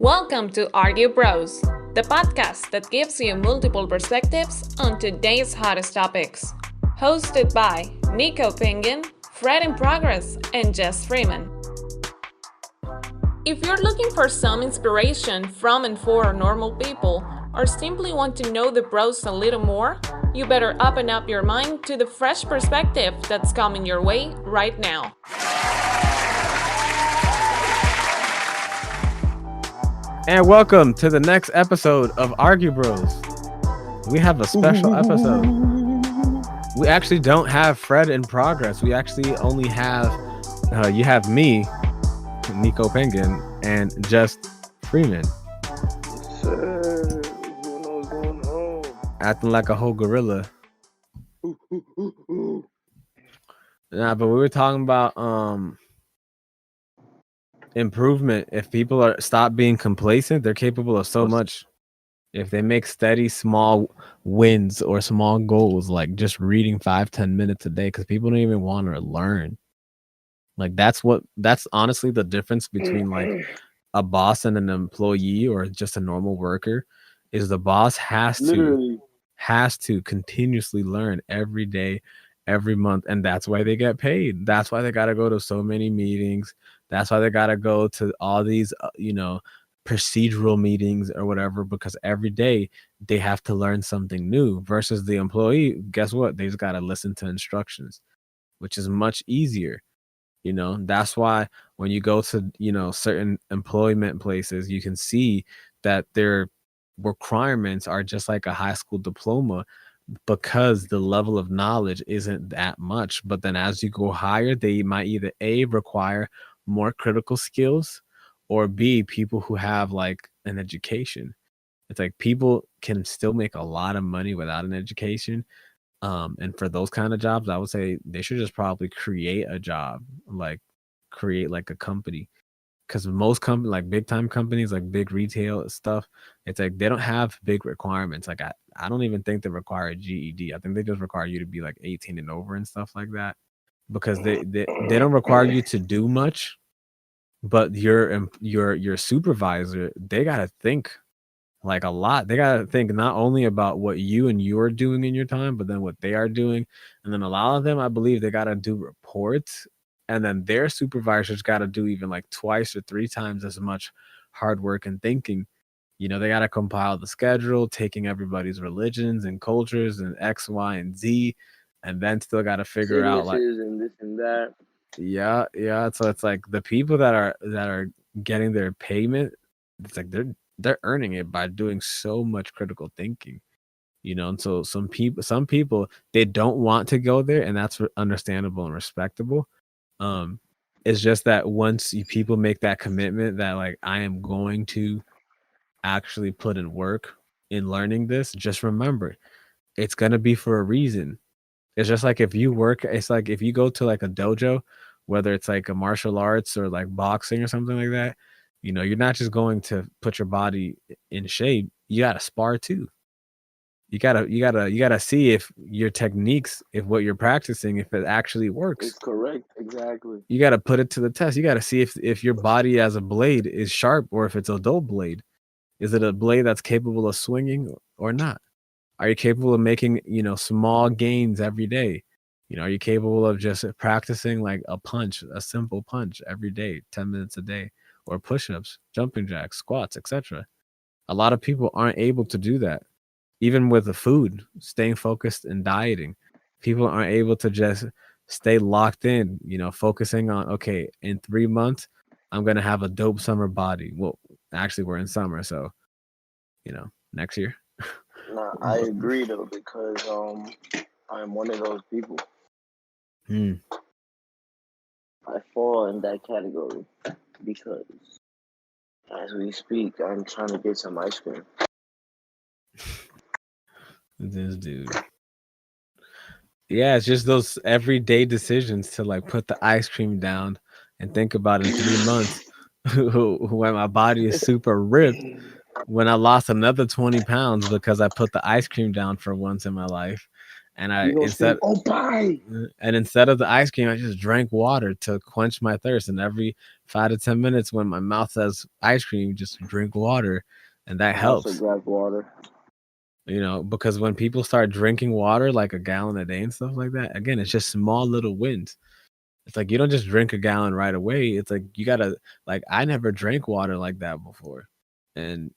Welcome to Argue Bros, the podcast that gives you multiple perspectives on today's hottest topics. Hosted by NicoPengin, Fred in Progress, and Jess Freeman. If you're looking for some inspiration from and for normal people, or simply want to know the bros a little more, you better open up your mind to the fresh perspective that's coming your way right now. And welcome to the next episode of Argue Bros. We have a special episode. We actually don't have Fred in Progress. We actually only have, you have me, NicoPengin, and Just Freeman. Sir, you know what's going on? Acting like a whole gorilla. Nah, but we were talking about improvement. If people stop being complacent, they're capable of so much. If they make steady small wins or small goals, like just reading 5-10 minutes a day, because people don't even want to learn. Like that's honestly the difference between like a boss and an employee or just a normal worker, is the boss has to continuously learn every day, every month, and that's why they get paid. That's why they got to go to so many meetings. That's why they got to go to all these procedural meetings or whatever, because every day they have to learn something new. Versus the employee, guess what, they just got to listen to instructions, which is much easier. That's why when you go to certain employment places, you can see that their requirements are just like a high school diploma, because the level of knowledge isn't that much. But then as you go higher, they might either A, require more critical skills, or B, people who have like an education. It's like people can still make a lot of money without an education. And for those kind of jobs, I would say they should just probably create a job, like create like a company. Because most companies, like big time companies, like big retail stuff, it's like they don't have big requirements. Like I don't even think they require a GED. I think they just require you to be like 18 and over and stuff like that, because they don't require you to do much. But your supervisor, they gotta think like a lot. They gotta think not only about what you and you're doing in your time, but then what they are doing. And then a lot of them, I believe, they gotta do reports, and then their supervisors gotta do even like twice or 3 times as much hard work and thinking. They gotta compile the schedule, taking everybody's religions and cultures and X, Y, and Z, and then still gotta figure out like and this and that. Yeah. So it's like the people that are getting their payment, it's like they're earning it by doing so much critical thinking. And so some people they don't want to go there, and that's understandable and respectable. It's just that once people make that commitment that like, I am going to actually put in work in learning this, just remember, it's gonna be for a reason. It's just like if you go to like a dojo, whether it's like a martial arts or like boxing or something like that, you're not just going to put your body in shape. You gotta spar too. You gotta see if your techniques, if what you're practicing, if it actually works. It's correct, exactly. You gotta put it to the test. You gotta see if your body as a blade is sharp, or if it's a dull blade. Is it a blade that's capable of swinging or not? Are you capable of making, small gains every day? Are you capable of just practicing like a simple punch every day, 10 minutes a day, or push-ups, jumping jacks, squats, etc.? A lot of people aren't able to do that. Even with the food, staying focused and dieting, people aren't able to just stay locked in, focusing on, okay, in 3 months, I'm going to have a dope summer body. Well, actually we're in summer, so, next year. Nah, I agree though, because I'm one of those people. I fall in that category because as we speak, I'm trying to get some ice cream. This dude. Yeah, it's just those everyday decisions to like put the ice cream down and think about in 3 months when my body is super ripped, when I lost another 20 pounds because I put the ice cream down for once in my life. And instead of the ice cream, I just drank water to quench my thirst. And every 5 to 10 minutes when my mouth says ice cream, just drink water, and that I also helps. grab water. Because when people start drinking water like a gallon a day and stuff like that, again, it's just small little wins. It's like you don't just drink a gallon right away. It's like you gotta, like, I never drank water like that before, and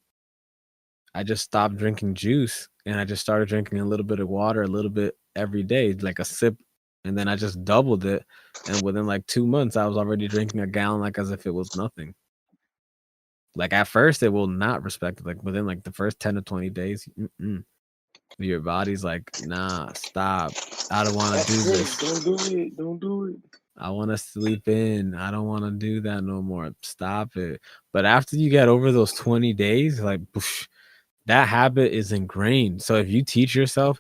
I just stopped drinking juice and I just started drinking a little bit of water, a little bit every day, like a sip, and then I just doubled it. And within like 2 months, I was already drinking a gallon like as if it was nothing. Like at first, it will not respect it. Like within like the first 10 to 20 days, your body's like, nah, stop. I don't want to do this. Don't do it. Don't do it. I want to sleep in. I don't want to do that no more. Stop it. But after you get over those 20 days, like, poof, that habit is ingrained. So if you teach yourself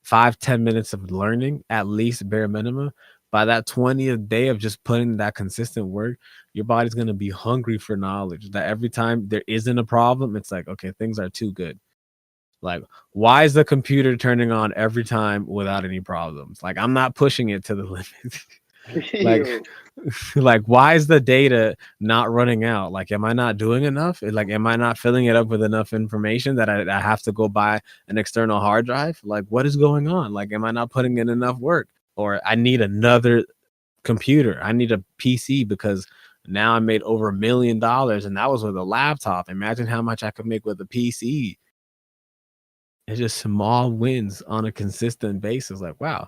5-10 minutes of learning, at least bare minimum, by that 20th day of just putting that consistent work, your body's going to be hungry for knowledge. That every time there isn't a problem, it's like, okay, things are too good. Like, why is the computer turning on every time without any problems? Like, I'm not pushing it to the limit. Like, why is the data not running out? Like, am I not doing enough? Like, am I not filling it up with enough information that I have to go buy an external hard drive? Like, what is going on? Like, am I not putting in enough work? Or I need another computer. I need a PC because now I made over $1 million and that was with a laptop. Imagine how much I could make with a PC. It's just small wins on a consistent basis. Like, wow,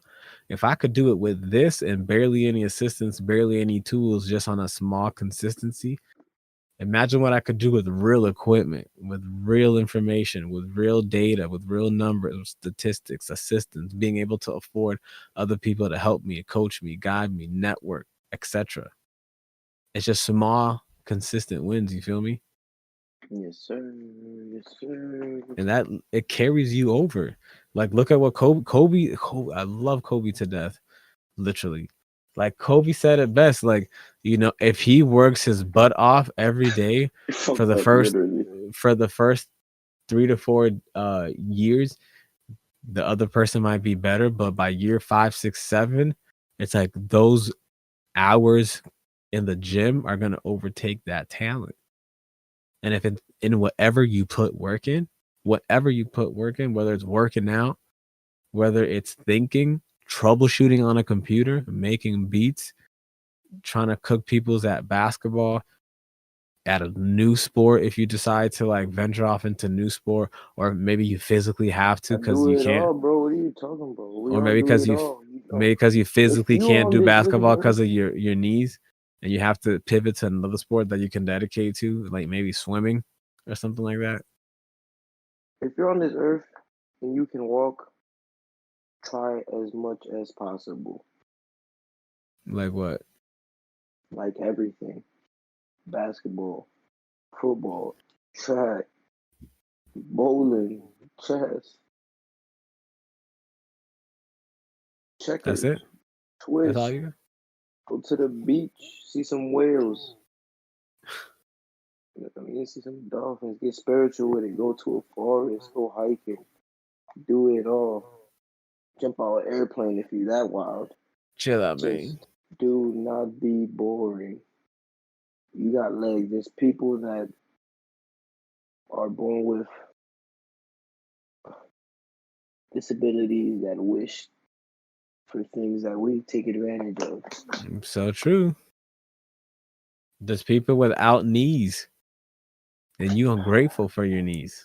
if I could do it with this and barely any assistance, barely any tools, just on a small consistency, imagine what I could do with real equipment, with real information, with real data, with real numbers, statistics, assistance, being able to afford other people to help me, coach me, guide me, network, etc. It's just small, consistent wins. You feel me? Yes, sir. Yes, sir. And that it carries you over. Like, look at what Kobe, I love Kobe to death, literally. Like Kobe said it best, like, if he works his butt off every day for the first 3 to 4 years, the other person might be better, but by year 5, 6, 7, it's like those hours in the gym are gonna overtake that talent. And if it's in whatever you put work in, whether it's working out, whether it's thinking, troubleshooting on a computer, making beats, trying to cook people's at basketball, at a new sport, if you decide to like venture off into new sport, or maybe you physically have to because you can't, all, bro. What are you talking about? or maybe because you physically can't do basketball because of your knees, and you have to pivot to another sport that you can dedicate to, like maybe swimming or something like that. If you're on this earth and you can walk, try as much as possible. Like what? Like everything. Basketball, football, track, bowling, chess, checkers, That's it? Twitch. That's all you got? Go to the beach, see some whales. See some dolphins. Get spiritual with it. Go to a forest. Go hiking. Do it all. Jump out an airplane if you're that wild. Chill out, man. Do not be boring. You got legs. There's people that are born with disabilities that wish for things that we take advantage of. So true. There's people without knees, and you ungrateful for your knees.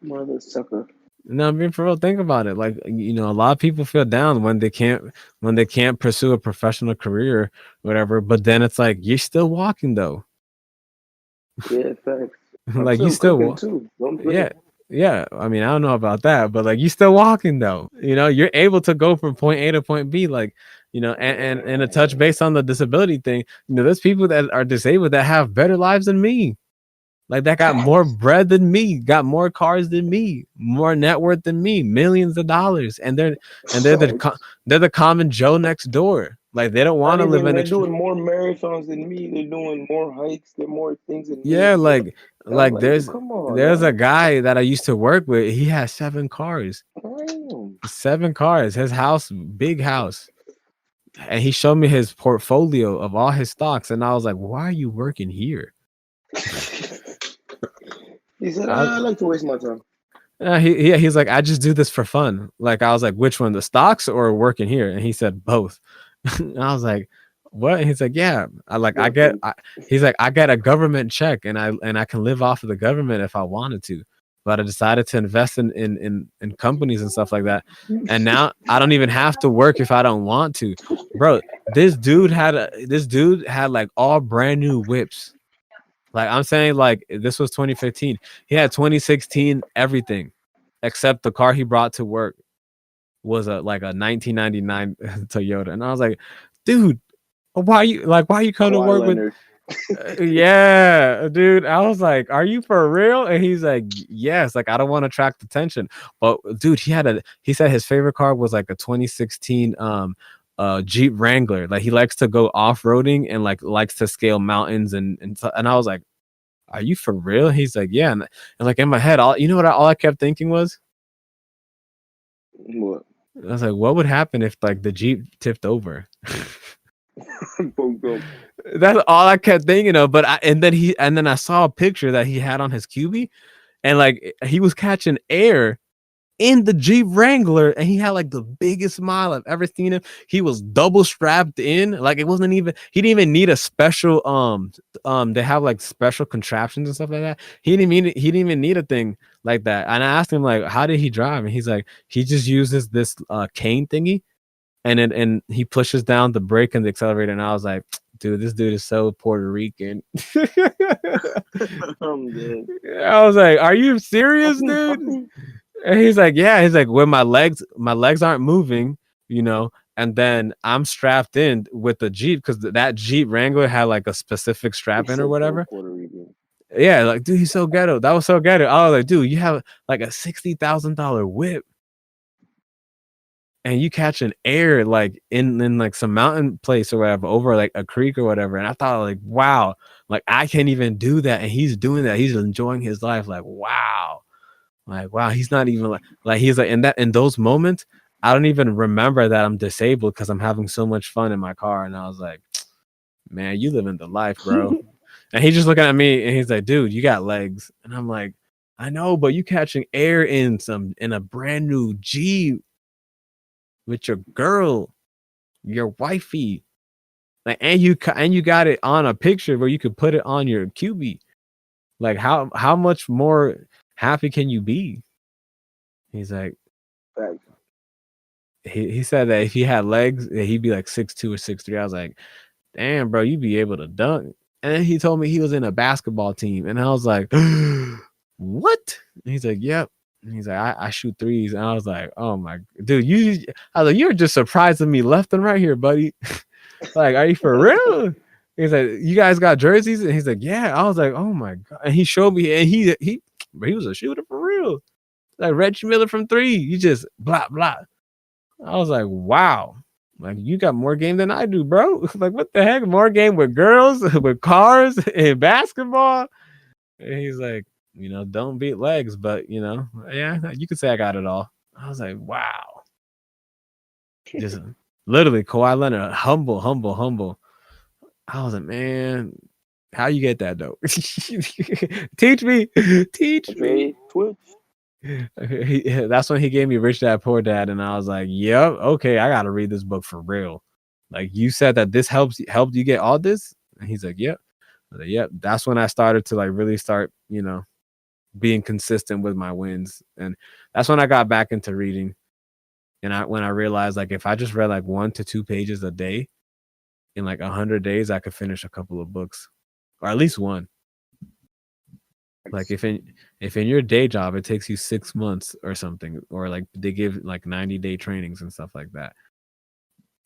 Mother sucker. No, I mean, for real, think about it. Like, a lot of people feel down when they can't pursue a professional career, whatever. But then it's like, you're still walking though. Yeah, facts. Like, you still walk too. Yeah. I mean, I don't know about that, but like, you still walking though. You're able to go from point A to point B. Like, and a touch based on the disability thing. There's people that are disabled that have better lives than me. Like, that got more bread than me, got more cars than me, more net worth than me, millions of dollars, and they're the common Joe next door. Like, they don't want to live in. They're doing more marathons than me. They're doing more hikes. They're more things than me. Yeah, like there's a guy that I used to work with. He has 7 cars. Damn. 7 cars. His house, big house. And he showed me his portfolio of all his stocks, and I was like, "Why are you working here?" He said, "I like to waste my time." He's like, "I just do this for fun." Like I was like, "Which one, the stocks or working here?" And he said both. And I was like, "What?" And he's like, "Yeah, he's like, I get a government check, and I can live off of the government if I wanted to, but I decided to invest in companies and stuff like that, and now I don't even have to work if I don't want to, bro." This dude had like all brand new whips. Like I'm saying, like this was 2015. He had 2016 everything, except the car he brought to work was a 1999 Toyota, and I was like, "Dude, why you come to Kawhi work with?" Leonard. Yeah, dude. I was like, "Are you for real?" And he's like, "Yes." Like I don't want to attract attention, but dude, he said his favorite car was like a 2016 Jeep Wrangler. Like he likes to go off-roading and likes to scale mountains and I was like, "Are you for real?" He's like, "Yeah." And like in my head, all I kept thinking was, What? I was like, "What would happen if like the Jeep tipped over?" That's all I kept thinking of. But and then I saw a picture that he had on his QB, and like he was catching air in the Jeep Wrangler, and he had like the biggest smile I've ever seen him. He was double strapped in, like he didn't even need a special they have like special contraptions and stuff like that. He didn't even need a thing like that. And I asked him like, how did he drive? And he's like, he just uses this cane thingy, and he pushes down the brake and the accelerator. And I was like, dude, this dude is so Puerto Rican. I'm dead. I was like, are you serious, dude? And he's like, yeah. He's like, when my legs aren't moving, and then I'm strapped in with the Jeep because that Jeep Wrangler had like a specific strap in or whatever. Yeah, like, dude, he's so ghetto. That was so ghetto. I was like, dude, you have like a $60,000 whip, and you catch an air like in like some mountain place or whatever, over like a creek or whatever. And I thought, like, wow, like I can't even do that, and he's doing that. He's enjoying his life. Like, wow. Like, wow, he's not even like he's like in those moments, I don't even remember that I'm disabled because I'm having so much fun in my car. And I was like, man, you living the life, bro. And he's just looking at me and he's like, dude, you got legs. And I'm like, I know, but you catching air in a brand new Jeep with your girl, your wifey. Like, and you got it on a picture where you could put it on your QB. Like, how much more happy can you be? He's like, he said that if he had legs, he'd be like 6'2" or 6'3". I was like, damn, bro, you'd be able to dunk. And then he told me he was in a basketball team, and I was like, what? And he's like, yep. And he's like, I shoot threes. And I was like, oh my dude, I was like, you're just surprising me left and right here, buddy. Like, are you for real? He's like, you guys got jerseys? And he's like, yeah. I was like, oh my god. And he showed me, and he was a shooter for real. Like Reggie Miller from three. You just blah blah. I was like, wow. Like, you got more game than I do, bro. Like, what the heck? More game with girls, with cars, and basketball. And he's like, don't beat legs, but yeah, you could say I got it all. I was like, wow. Just literally Kawhi Leonard, humble, humble, humble. I was like, man, how you get that though? Teach me. Teach me. Twitch. That's when he gave me Rich Dad Poor Dad, and I was like, yep, okay, I gotta read this book for real. Like, you said that this helped you get all this, and he's like, yep. I was like, yep. That's when I started to like really start being consistent with my wins, and that's when I got back into reading. And when I realized, like, if I just read like 1 to 2 pages a day in like 100 days, I could finish a couple of books, or at least one. Like, if in your day job it takes you 6 months or something, or like they give like 90-day trainings and stuff like that,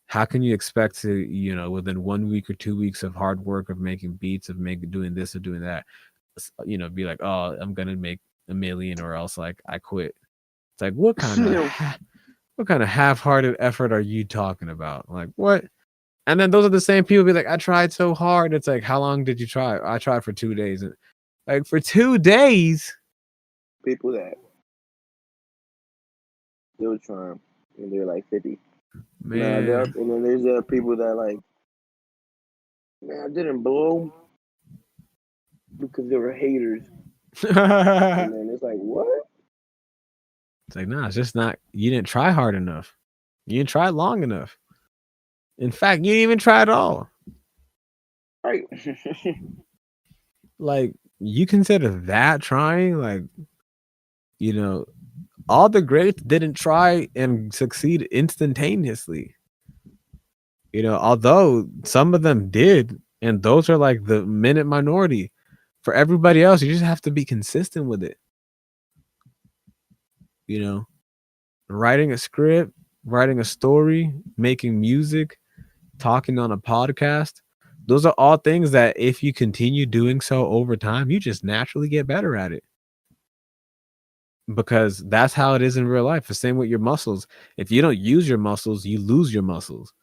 how can you expect to within 1 week or 2 weeks of hard work, of making beats, of doing this or doing that, be like, oh, I'm gonna make $1 million or else like I quit? It's like, what kind of half-hearted effort are you talking about? Like, what? And then those are the same people be like, I tried so hard. It's like, how long did you try? I tried for 2 days. And like, for 2 days, people that still trying, and they're like 50. Nah, there are, Man. and then there's people that like, man, I didn't blow because they were haters, and then it's like, what? It's like, nah, it's just not, you didn't try hard enough. You didn't try long enough. In fact, you didn't even try at all. Right. Like, you consider that trying? Like, you know, all the greats didn't try and succeed instantaneously. You know, although some of them did, and those are like the minute minority. For everybody else, you just have to be consistent with it. You know, writing a script, writing a story, making music, talking on a podcast. Those are all things that if you continue doing so over time, you just naturally get better at it. Because that's how it is in real life. The same with your muscles. If you don't use your muscles, you lose your muscles.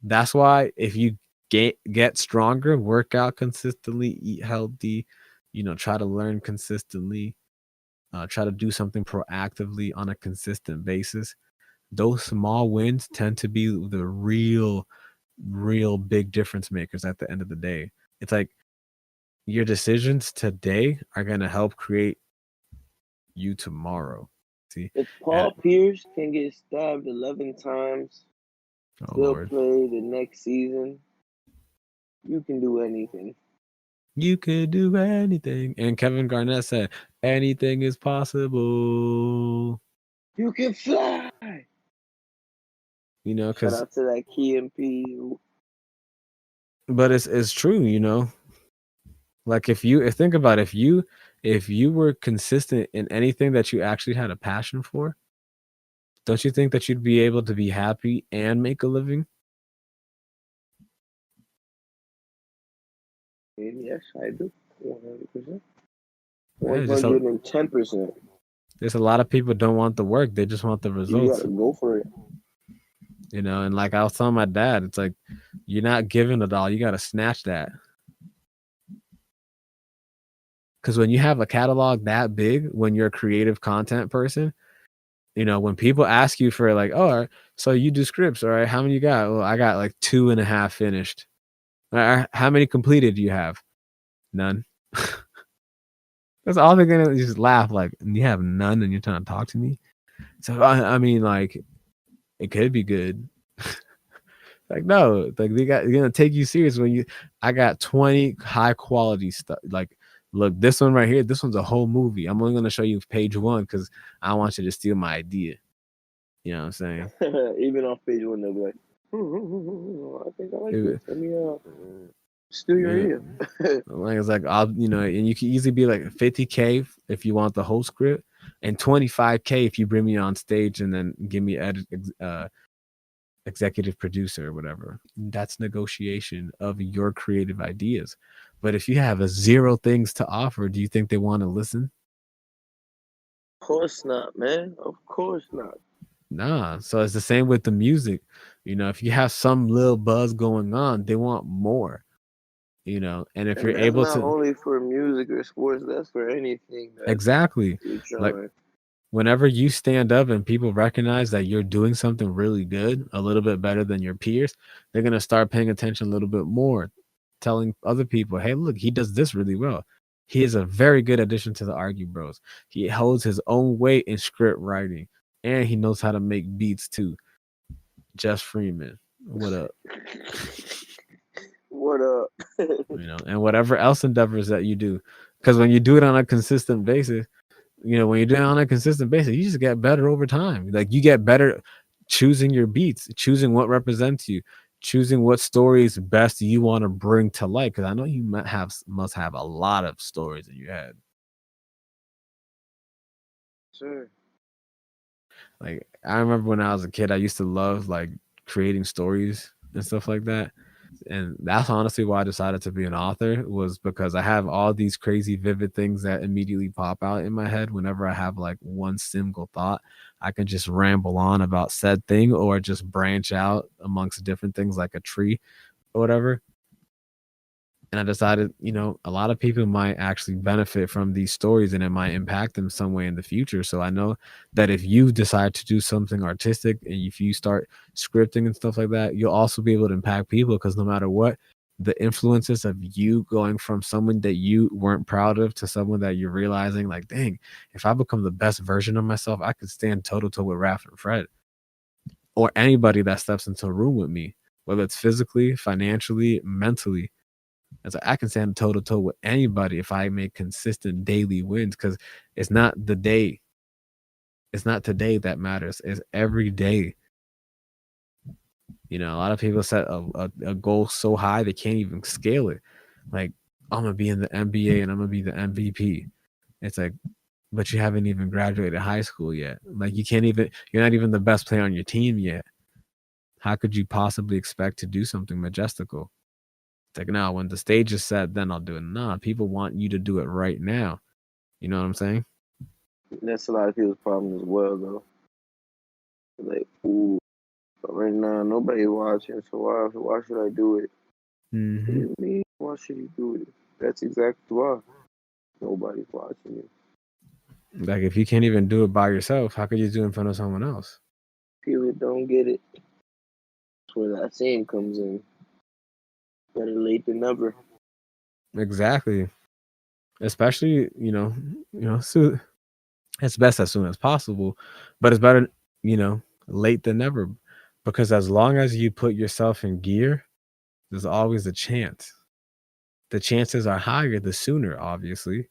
That's why if you get stronger, work out consistently, eat healthy, you know, try to learn consistently, try to do something proactively on a consistent basis. Those small wins tend to be the real big difference makers at the end of the day. It's like your decisions today are going to help create you tomorrow. See, If and Paul Pierce can get stabbed 11 times, oh still Lord, play the next season, you can do anything. you could do anything. And Kevin Garnett said, anything is possible. You can fly. You know, Shout because out to that Key MP. but it's true. You know, like if think about it, if you were consistent in anything that you actually had a passion for, don't you think that you'd be able to be happy and make a living? Yes, I do. 100%. Yeah, 110%. there's a lot of people don't want the work; they just want the You results. gotta go for it. You know, and like I was telling my dad, it's like you're not giving it all; you got to snatch that. Because when you have a catalog that big, when you're a creative content person, you know, when people ask you for like, oh, so you do scripts, all right? How many you got? Well, I got like 2.5 finished. All right, how many completed do you have? None. That's all they're gonna just laugh like, you have none, and you're trying to talk to me. So I mean, like, it could be good. Like, no, like they're gonna take you serious when you. I got 20 high quality stuff. Like, look, this one right here, this one's a whole movie. I'm only gonna show you page 1 because I want you to steal my idea. You know what I'm saying? Even on page 1, they'll be like, I think I like this. It, Let me steal your yeah. idea. Like it's like I'll and you can easily be like 50K if you want the whole script, and 25K if you bring me on stage and then give me executive producer or whatever. That's negotiation of your creative ideas. But if you have a zero things to offer, do you think they want to listen? Of course not, man. Of course not. Nah. So it's the same with the music. You know, if you have some little buzz going on, they want more. You know, and if you're And that's able not to only for music or sports, that's for anything that exactly you're like trying. whenever you stand up and people recognize that you're doing something really good, a little bit better than your peers, they're going to start paying attention a little bit more, telling other people, hey, look, he does this really well. He is a very good addition to the Argue Bros. He holds his own weight in script writing, and he knows how to make beats too. Jeff Freeman, what up? What up? You know, and whatever else endeavors that you do, because when you do it on a consistent basis, you know, when you're doing it on a consistent basis, you just get better over time. Like you get better choosing your beats, choosing what represents you, choosing what stories best you want to bring to light. Because I know you must have a lot of stories in your head. Sure. Like I remember when I was a kid, I used to love like creating stories and stuff like that. And that's honestly why I decided to be an author, was because I have all these crazy vivid things that immediately pop out in my head whenever I have like one single thought. I can just ramble on about said thing or just branch out amongst different things like a tree or whatever. And I decided, a lot of people might actually benefit from these stories and it might impact them some way in the future. So I know that if you decide to do something artistic and if you start scripting and stuff like that, you'll also be able to impact people because no matter what, the influences of you going from someone that you weren't proud of to someone that you're realizing, like, dang, if I become the best version of myself, I could stand toe to toe with Raph and Fred or anybody that steps into a room with me, whether it's physically, financially, mentally. It's like I can stand toe to toe with anybody if I make consistent daily wins because it's not the day. It's not today that matters. It's every day. A lot of people set a goal so high they can't even scale it. Like, I'm going to be in the NBA and I'm going to be the MVP. It's like, but you haven't even graduated high school yet. Like, you're not even the best player on your team yet. How could you possibly expect to do something majestical? It's like, no, when the stage is set, then I'll do it. Nah, people want you to do it right now. You know what I'm saying? That's a lot of people's problem as well, though. Like, ooh, but right now nobody's watching, so why should I do it? What do you mean? Why should you do it? That's exactly why nobody's watching you. Like, if you can't even do it by yourself, how could you do it in front of someone else? People don't get it. That's where that saying comes in. Better late than never. Exactly. Especially, so it's best as soon as possible, but it's better, late than never. Because as long as you put yourself in gear, there's always a chance. The chances are higher the sooner, obviously.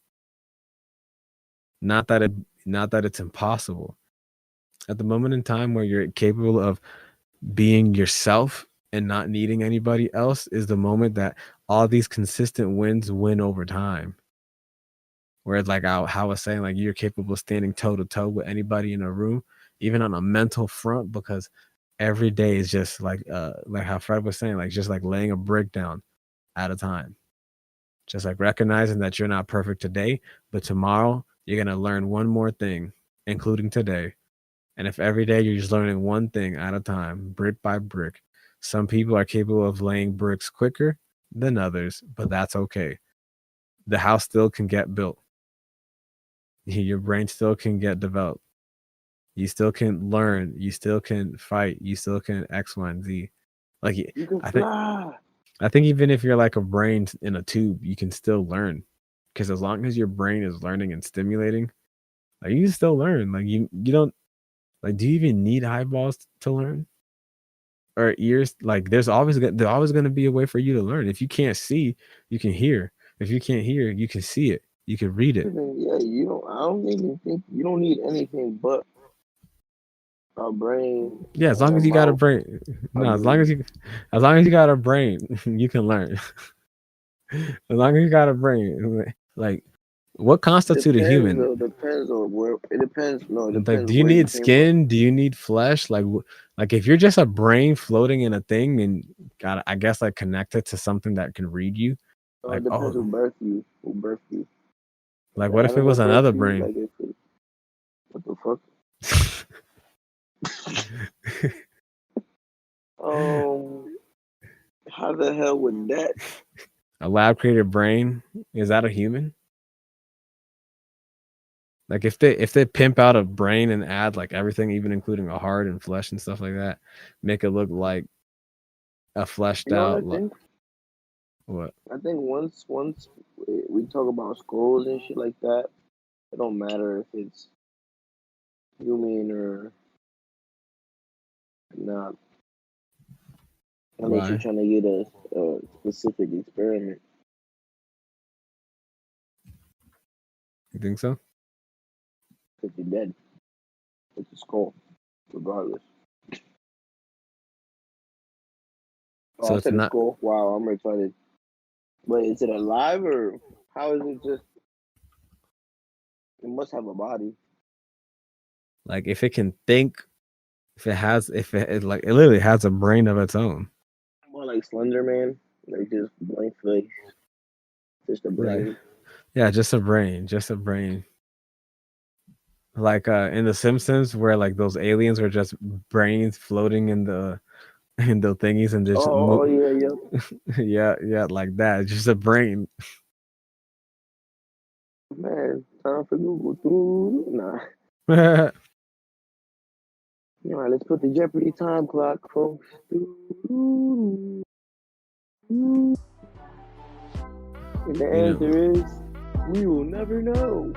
Not that it's impossible. At the moment in time where you're capable of being yourself and not needing anybody else is the moment that all these consistent wins win over time. Whereas, like how I was saying, like, you're capable of standing toe to toe with anybody in a room, even on a mental front, because every day is just like how Fred was saying, like just like laying a brick down at a time. Just like recognizing that you're not perfect today, but tomorrow you're gonna learn one more thing, including today. And if every day you're just learning one thing at a time, brick by brick, some people are capable of laying bricks quicker than others, but that's okay. The house still can get built. Your brain still can get developed. You still can learn. You still can fight. You still can X, Y, and Z. Like, You can I think fly. I think even if you're like a brain in a tube, you can still learn. Because as long as your brain is learning and stimulating, like, you can still learn. Like, you don't, like, do you even need eyeballs to learn? Or ears? Like, there's always going to be a way for you to learn. If you can't see, you can hear. If you can't hear, you can see it. You can read it. Yeah, you don't. I don't even think you don't need anything but a brain Yeah, as and long a as you got a mouth. brain. I No, mean, as long as you got a brain, you can learn. As long as you got a brain. Like, what constitutes a depends human? though. Depends on where. It depends. No, it Like, depends do you where you need came from. skin? Do you need flesh? Like if you're just a brain floating in a thing and got, I guess, like connected to something that can read you, It like, depends oh, who birthed you. Who birthed you? like, If what if it was animal birthed another you, brain? like if it, what the fuck? How the hell would that? A lab created brain, is that a human? Like, if they pimp out a brain and add like everything, even including a heart and flesh and stuff like that, make it look like a fleshed You know what I out think? what? I think once we talk about skulls and shit like that, it don't matter if it's human or not, unless you're Why? trying to get a specific experiment. You think so? Because you're dead. It's a skull, regardless. Oh, So I it's said a not skull. Wow, I'm retarded. But is it alive or how is it just? It must have a body. like, if it can think, if it like, it literally has a brain of its own. More like Slender Man, like just blank face, just a Like, brain. yeah, just a brain, like in the Simpsons where like those aliens are just brains floating in the and the thingies and just Oh yeah, yeah. yeah, like that. Just a brain. Man, time for Google. Doo. Nah. Yeah, All right, let's put the Jeopardy time clock, folks. Doo. And the you know. answer is, we will never know.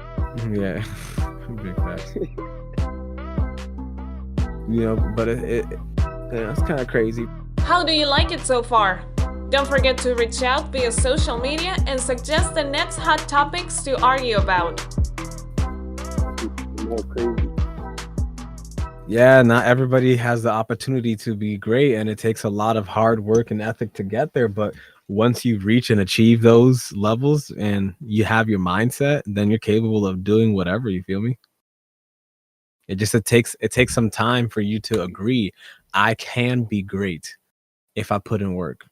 Yeah, big facts. You know, but it's kind of crazy. How do you like it so far? Don't forget to reach out via social media and suggest the next hot topics to argue about. More crazy. Yeah, not everybody has the opportunity to be great, and it takes a lot of hard work and ethic to get there. But once you reach and achieve those levels and you have your mindset, then you're capable of doing whatever, you feel me? It takes some time for you to agree I can be great if I put in work.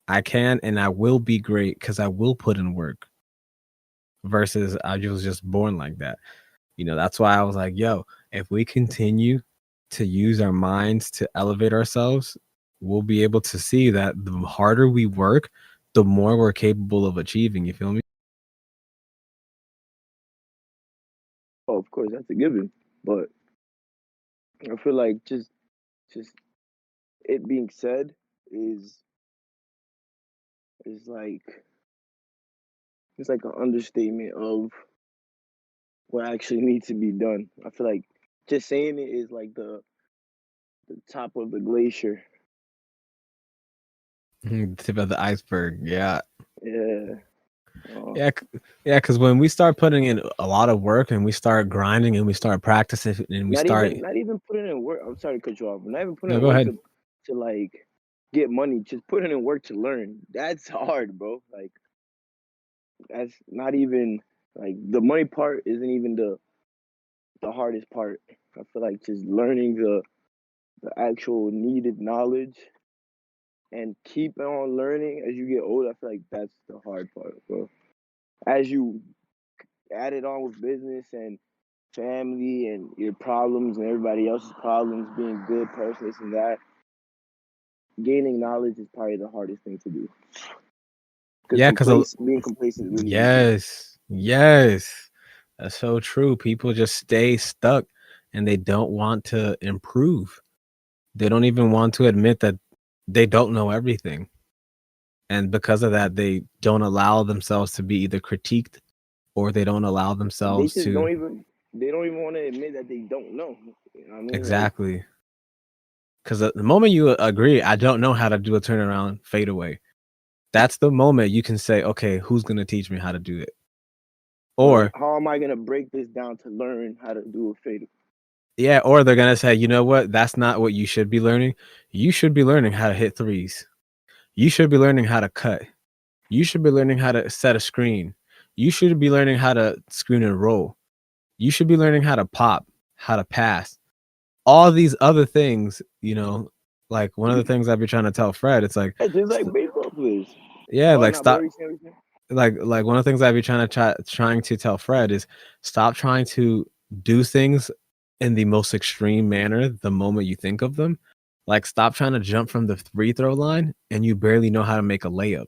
I can and I will be great because I will put in work versus I was just born like that. You know, that's why I was like, yo, if we continue to use our minds to elevate ourselves, we'll be able to see that the harder we work, the more we're capable of achieving. You feel me? Oh, of course, that's a given. But I feel like just it being said is like it's like an understatement of what actually needs to be done. I feel like just saying it is like the top of the glacier. Tip of the iceberg. Yeah. Yeah. Yeah, yeah, because when we start putting in a lot of work and we start grinding and we start practicing and we start, Not even putting in work. I'm sorry to cut you off. Not even putting no, in go work ahead. to like get money. Just putting in work to learn. That's hard, bro. Like that's not even like the money part isn't even the hardest part. I feel like just learning the actual needed knowledge and keep on learning as you get older. I feel like that's the hard part, bro. As you add it on with business and family and your problems and everybody else's problems, being a good person, this and that, gaining knowledge is probably the hardest thing to do. Because Yeah, because being complacent is really easy. yes, that's so true. People just stay stuck and they don't want to improve. They don't even want to admit that they don't know everything. And because of that, they don't allow themselves to be either critiqued or they don't allow They themselves just to they don't even want to admit that they don't know. You know what I mean? Like, exactly. Because the moment you agree, I don't know how to do a turnaround fadeaway. That's the moment you can say, okay, who's going to teach me how to do it? Or how am I gonna break this down to learn how to do a fade? yeah, or they're gonna say, you know what? That's not what you should be learning. You should be learning how to hit threes. You should be learning how to cut. You should be learning how to set a screen. You should be learning how to screen and roll. You should be learning how to pop, how to pass. All these other things, you know, like one of the things I've been trying to tell Fred, it's like, It's just like baseball players. yeah, Oh, like not stop. Barry Sanders. Like one of the things I've been trying to tell Fred is stop trying to do things in the most extreme manner the moment you think of them. Like stop trying to jump from the free throw line and you barely know how to make a layup.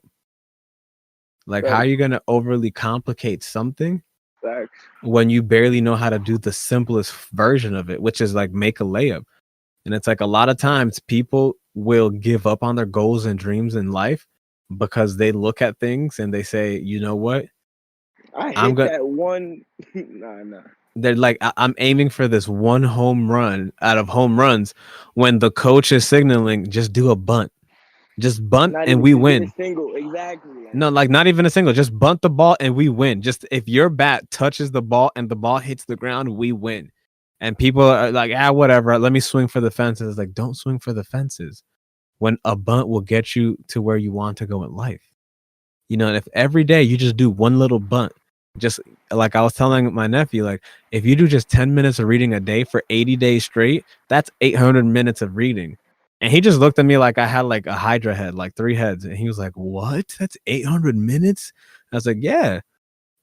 Like how are Facts. you gonna overly complicate something Facts. when you barely know how to do the simplest version of it, which is like make a layup. And it's like a lot of times people will give up on their goals and dreams in life because they look at things and they say, you know what? I I'm hit gonna that one. Nah. they're like I'm aiming for this one home run out of home runs when the coach is signaling just do a bunt. Just bunt Not and even we just get a win. single. Exactly. Like, No, like not even a single. Just bunt the ball and we win. Just if your bat touches the ball and the ball hits the ground, we win. And people are like, whatever. Let me swing for the fences. Like, don't swing for the fences when a bunt will get you to where you want to go in life. You know, and if every day you just do one little bunt, just like I was telling my nephew, like if you do just 10 minutes of reading a day for 80 days straight, that's 800 minutes of reading. And he just looked at me like I had like a Hydra head, like 3 heads. And he was like, what? That's 800 minutes? I was like, yeah.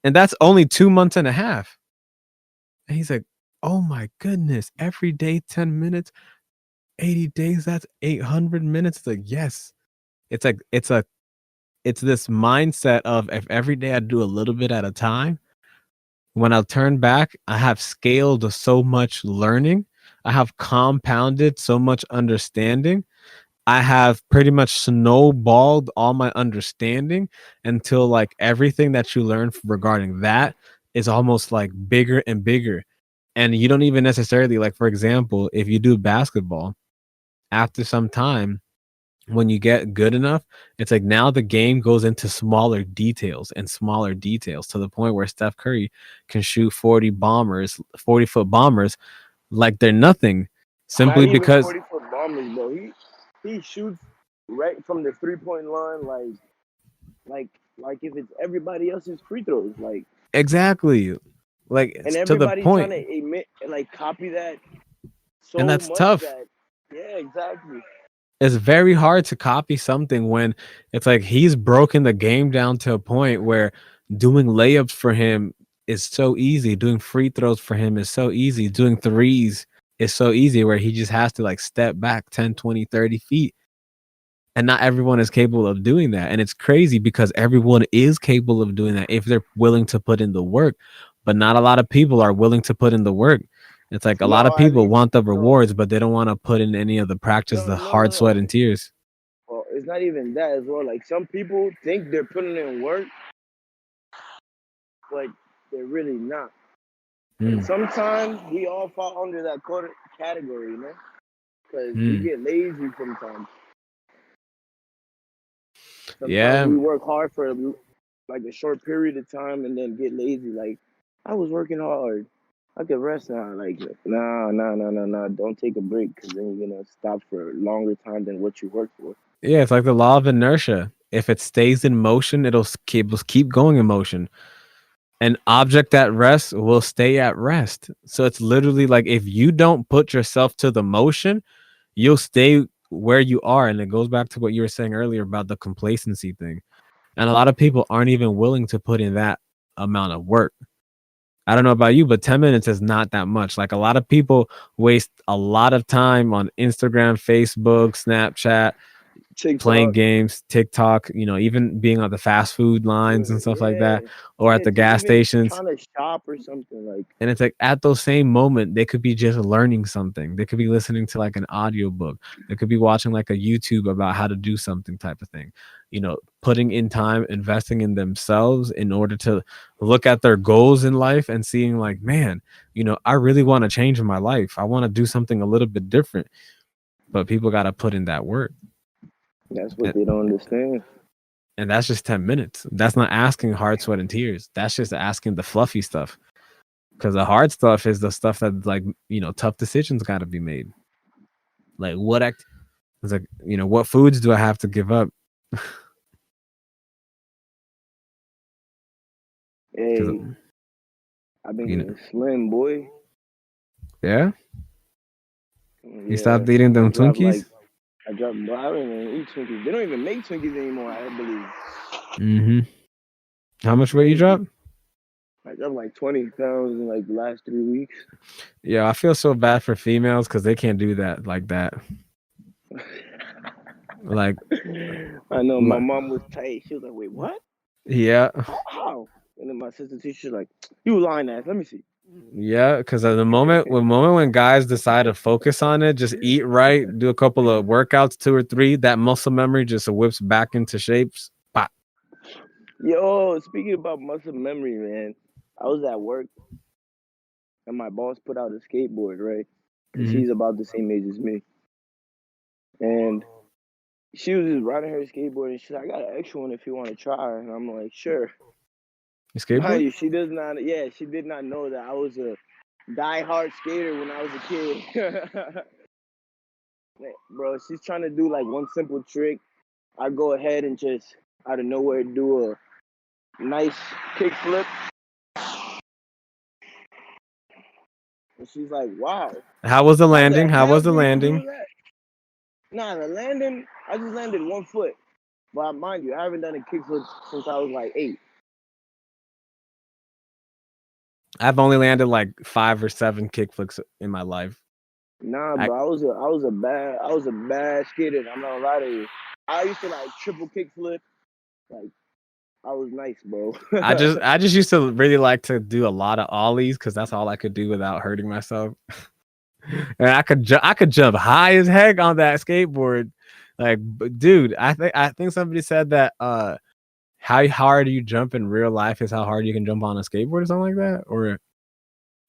And that's only 2 months and a half. And he's like, oh my goodness, every day 10 minutes. 80 days, that's 800 minutes. It's like, yes. It's like it's this mindset of if every day I do a little bit at a time, when I turn back, I have scaled so much learning. I have compounded so much understanding. I have pretty much snowballed all my understanding until like everything that you learn regarding that is almost like bigger and bigger. And you don't even necessarily, like, for example, if you do basketball, after some time, when you get good enough, it's like now the game goes into smaller details and smaller details to the point where Steph Curry can shoot 40-foot bombers like they're nothing, Not simply even because 40-foot bombers, bro. He shoots right from the 3-point line, like if it's everybody else's free throws, like, exactly, like and it's to the everybody's trying point, to emit and like copy that and so that's much tough. that, yeah, exactly. It's very hard to copy something when it's like he's broken the game down to a point where doing layups for him is so easy. Doing free throws for him is so easy. Doing threes is so easy where he just has to like step back 10, 20, 30 feet. And not everyone is capable of doing that. And it's crazy because everyone is capable of doing that if they're willing to put in the work. But not a lot of people are willing to put in the work. It's like a lot of No, at people least want the no, rewards, but they don't want to put in any of the practice, no, the no, no, hard sweat no. and tears. Well, it's not even that as well. Like some people think they're putting in work, but they're really not. And Mm, sometimes we all fall under that category, man, because we mm. get lazy sometimes. Sometimes Yeah, we work hard for like a short period of time and then get lazy. Like, I was working hard. I could rest now. Like, nah. Don't take a break because then you're gonna stop for a longer time than what you worked for. yeah, it's like the law of inertia. If it stays in motion, it'll keep going in motion. An object at rest will stay at rest. So it's literally like if you don't put yourself to the motion, you'll stay where you are. And it goes back to what you were saying earlier about the complacency thing. And a lot of people aren't even willing to put in that amount of work. I don't know about you, but 10 minutes is not that much. Like a lot of people waste a lot of time on Instagram, Facebook, Snapchat, playing TikTok, games, TikTok, even being on the fast food lines and stuff like yeah, that, or at yeah, the just gas even stations. trying to shop or something like. And it's like at those same moment, they could be just learning something. They could be listening to like an audiobook. They could be watching like a YouTube about how to do something type of thing. Putting in time, investing in themselves in order to look at their goals in life and seeing like, man, I really want to change my life. I want to do something a little bit different. But people got to put in that work. That's what they don't understand. And that's just 10 minutes. That's not asking hard sweat and tears. That's just asking the fluffy stuff. Because the hard stuff is the stuff that like, tough decisions got to be made. Like it's like, what foods do I have to give up? Because, Hey, I've been getting slim, boy. yeah, you Yeah, stopped eating I them dropped like Twinkies? I dropped. But I don't even eat Twinkies. They don't even make Twinkies anymore. I believe. Mm-hmm. How much weight you Crazy. drop? I dropped like 20 pounds in like the last 3 weeks. Yeah, I feel so bad for females because they can't do that like that. Like, I know my my, mom was tight. She was like, "Wait, what? yeah, How?" And then my sister teacher like, "You lying ass. Let me see." yeah. Because at the moment when guys decide to focus on it, just eat right, do a couple of workouts, 2 or 3, that muscle memory just whips back into shapes. Pop. Yo, speaking about muscle memory, man, I was at work and my boss put out a skateboard, right? And Mm-hmm. she's about the same age as me. And she was just riding her skateboard and she's like, "I got an extra one if you want to try." And I'm like, "Sure." You Mind skateboard? you, she does not. Yeah, she did not know that I was a die-hard skater when I was a kid. Bro, she's trying to do like one simple trick. I go ahead and just out of nowhere do a nice kick flip. And she's like, "Wow, How was the how the landing? How hell was the did you do landing? that?" Nah, the landing, I just landed 1 foot. But mind you, I haven't done a kickflip since I was like 8. I've only landed like 5 or 7 kickflips in my life. Nah, bro, I was a bad skater. I'm not gonna lie to you. I used to like triple kickflip. Like I was nice, bro. I just used to really like to do a lot of ollies because that's all I could do without hurting myself. And I could jump high as heck on that skateboard. Like, dude, I think somebody said that how hard you jump in real life is how hard you can jump on a skateboard or something like that. Or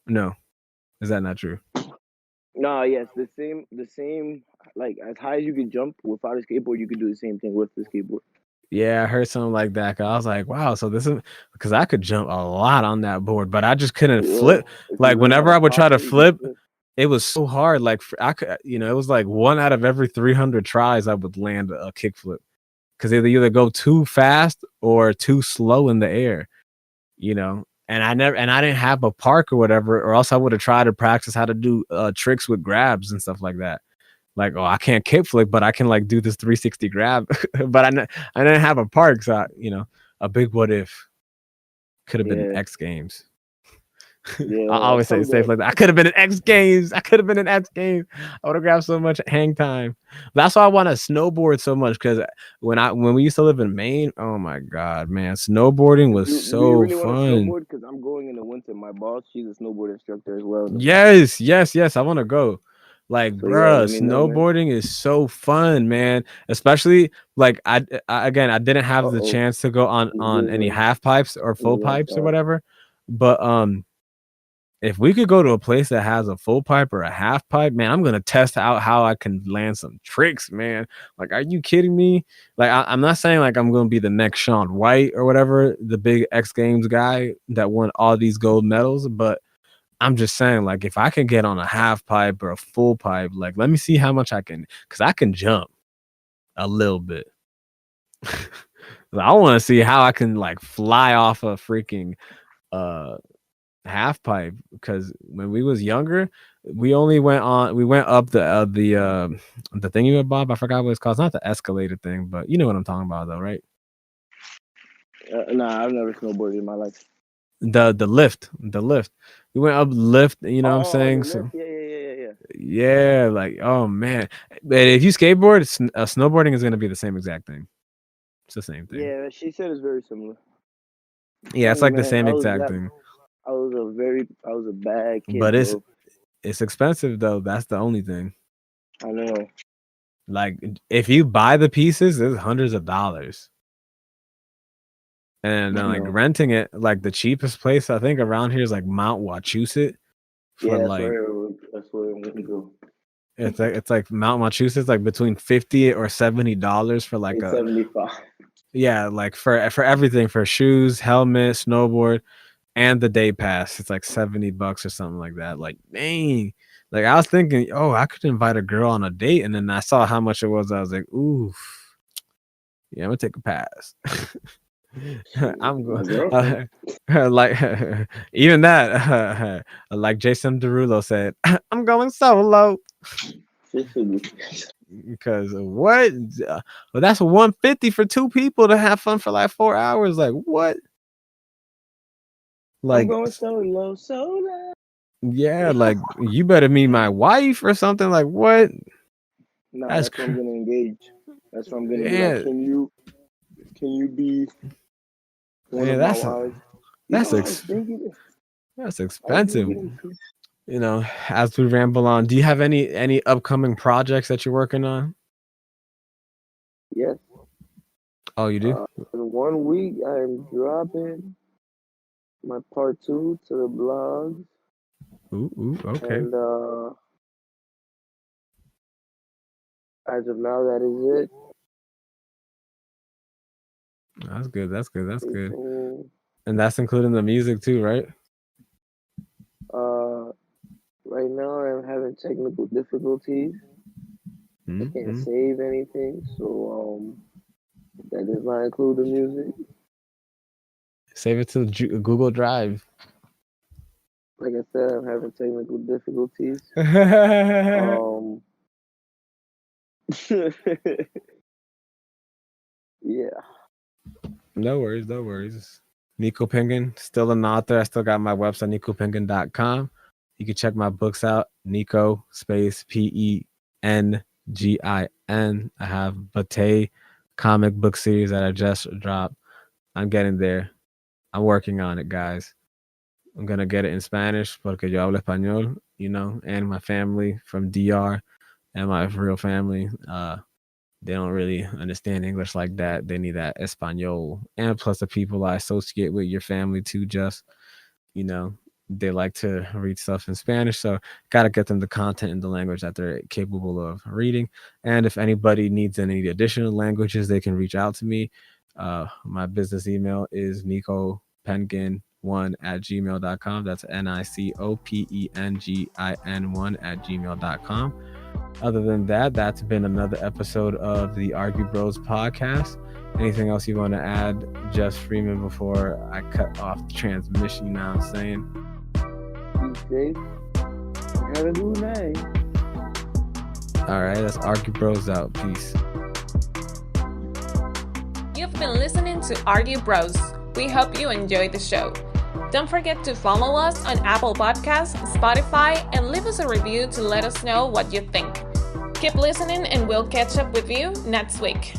no, is that not true? Nah, yes, the same. Like as high as you can jump without a skateboard, you can do the same thing with the skateboard. Yeah, I heard something like that. 'Cause I was like, wow, so this is because I could jump a lot on that board, but I just couldn't flip. If you Like learn how whenever to I would try pop to it, you can flip, flip. it was so hard. Like I could, it was like 1 out of every 300 tries I would land a kickflip because they either go too fast or too slow in the air. And I didn't have a park or whatever, or else I would have tried to practice how to do tricks with grabs and stuff like that. Like, oh, I can't kickflip, but I can like do this 360 grab. But I didn't have a park, so a big what if could have been Yeah, X Games. I yeah, always say safe like that. I could have been in X Games. I could have been in X Games. I would have grabbed so much hang time. That's why I want to snowboard so much because when we used to live in Maine, oh my god, man, snowboarding was Do you so really want to fun. snowboard? Because I'm going in the winter. My boss, she's a snowboard instructor as well. Yes, yes, yes. I want to go. Like, So yeah, bruh, let me know, man. snowboarding is so fun, man. Especially like again, I didn't have the Uh-oh. chance to go on any half pipes or full pipes or whatever. But if we could go to a place that has a full pipe or a half pipe, man, I'm gonna test out how I can land some tricks, man. Like, are you kidding me? Like, I'm not saying like I'm gonna be the next Shaun White or whatever, the big X Games guy that won all these gold medals, but I'm just saying, like, if I can get on a half pipe or a full pipe, like, let me see how much I can, because I can jump a little bit. I want to see how I can like fly off a freaking half pipe. Because when we was younger, we went up the thing you Bob. I forgot what it's called. It's not the escalator thing, but you know what I'm talking about, though, right? Nah, I've never snowboarded in my life. The lift. We went up lift. You know what I'm saying? The lift? Yeah. Yeah, like, oh man. But if you skateboard, snowboarding is gonna be the same exact thing. It's the same thing. Yeah, she said it's very similar. Yeah, it's like the Man, same exact thing. I was a bad kid, But bro. it's expensive though. That's the only thing. I know. Like, if you buy the pieces, it's hundreds of dollars. And then like renting it, like the cheapest place I think around here is like Mount Wachusett. Yeah, that's where I'm gonna go. It's like Mount Wachusett, like between $50 or $70 for like $75. Yeah, like for everything, for shoes, helmet, snowboard, and the day pass. It's like $70 or something like that. Like, dang. Like, I was thinking, oh, I could invite a girl on a date, and then I saw how much it was. I was like, oof. Yeah, I'm gonna take a pass. I'm going like even that like Jason Derulo said, I'm going solo. Because what? Well, that's $150 for 2 people to have fun for like 4 hours. Like, what? Like, I'm going solo. yeah, like you better meet my wife or something. Like, what? Nah, that's where I'm gonna engage. That's where I'm gonna be like, can you be one of my wives? That's expensive. As we ramble on, do you have any upcoming projects that you're working on? Yes. Oh, you do? In 1 week, I'm dropping my part 2 to the blogs. Ooh, okay. And as of now, that is it. That's good. And that's including the music too, right? Right now I'm having technical difficulties. I can't save anything, so that does not include the music. Save it to Google Drive. Like I said, I'm having technical difficulties. Yeah. No worries. NicoPengin, still an author. I still got my website, NicoPengin.com. You can check my books out, Nico space PENGIN. I have Bate comic book series that I just dropped. I'm getting there. I'm working on it, guys. I'm gonna get it in Spanish porque yo hablo español, you know, and my family from DR and my real family, they don't really understand English like that. They need that Espanol. And plus the people I associate with, your family too, just, you know, they like to read stuff in Spanish. So got to get them the content in the language that they're capable of reading. And if anybody needs any additional languages, they can reach out to me. My business email is NicoPengin1@gmail.com. That's NicoPengin1@gmail.com. Other than that, that's been another episode of the Argue Bros podcast. Anything else you want to add, Just Freeman, before I cut off the transmission? You know what I'm saying? Be safe. Have a good night. All right, that's Argue Bros out. Peace. You've been listening to Argue Bros. We hope you enjoyed the show. Don't forget to follow us on Apple Podcasts, Spotify, and leave us a review to let us know what you think. Keep listening and we'll catch up with you next week.